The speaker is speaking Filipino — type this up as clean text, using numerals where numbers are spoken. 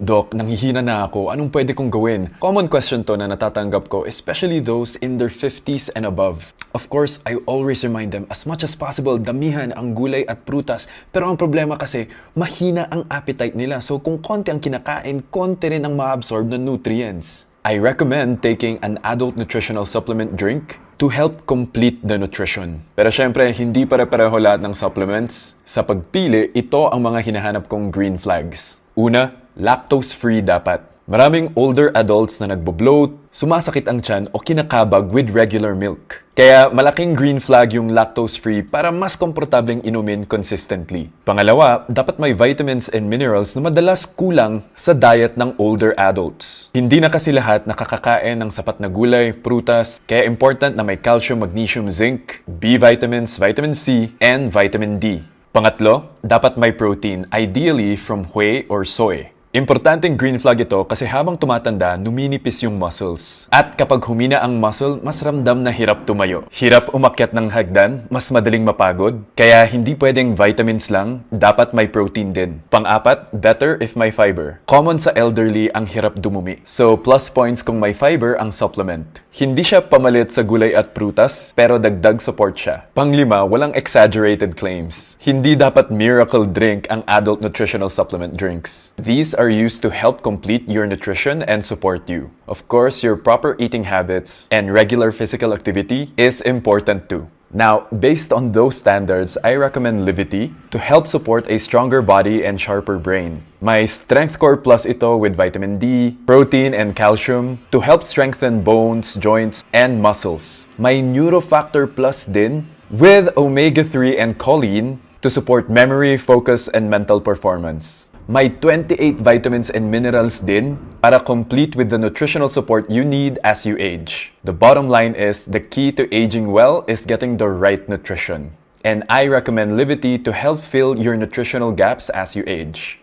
Doc, nanghihina na ako. Anong pwede kong gawin? Common question to na natatanggap ko, especially those in their 50s and above. Of course, I always remind them as much as possible, damihan ang gulay at prutas. Pero ang problema kasi, mahina ang appetite nila. So kung konti ang kinakain, konti rin ang ma-absorb ng nutrients. I recommend taking an adult nutritional supplement drink to help complete the nutrition. Pero syempre, hindi pare-pareho lahat ng supplements. Sa pagpili, ito ang mga hinahanap kong green flags. Una, lactose-free dapat. Maraming older adults na nagbo-bloat, sumasakit ang tiyan o kinakabag with regular milk. Kaya malaking green flag yung lactose-free para mas komportableng inumin consistently. Pangalawa, dapat may vitamins and minerals na madalas kulang sa diet ng older adults. Hindi na kasi lahat nakakakain ng sapat na gulay, prutas, kaya important na may calcium, magnesium, zinc, B vitamins, vitamin C, and vitamin D. Pangatlo, dapat may protein, ideally from whey or soy. Importanteng green flag ito kasi habang tumatanda, numinipis yung muscles. At kapag humina ang muscle, mas ramdam na hirap tumayo. Hirap umakyat ng hagdan, mas madaling mapagod. Kaya hindi pwedeng vitamins lang, dapat may protein din. Pang-apat, better if may fiber. Common sa elderly ang hirap dumumi. So plus points kung may fiber ang supplement. Hindi siya pamalit sa gulay at prutas, pero dagdag support siya. Panglima, walang exaggerated claims. Hindi dapat miracle drink ang adult nutritional supplement drinks. These are used to help complete your nutrition and support you. Of course, your proper eating habits and regular physical activity is important too. Now, based on those standards, I recommend Livity to help support a stronger body and sharper brain. May Strength Core Plus ito with vitamin D, protein, and calcium to help strengthen bones, joints, and muscles. May Neurofactor Plus din with omega-3 and choline to support memory, focus, and mental performance. May 28 vitamins and minerals din para complete with the nutritional support you need as you age. The bottom line is the key to aging well is getting the right nutrition. And I recommend Livity to help fill your nutritional gaps as you age.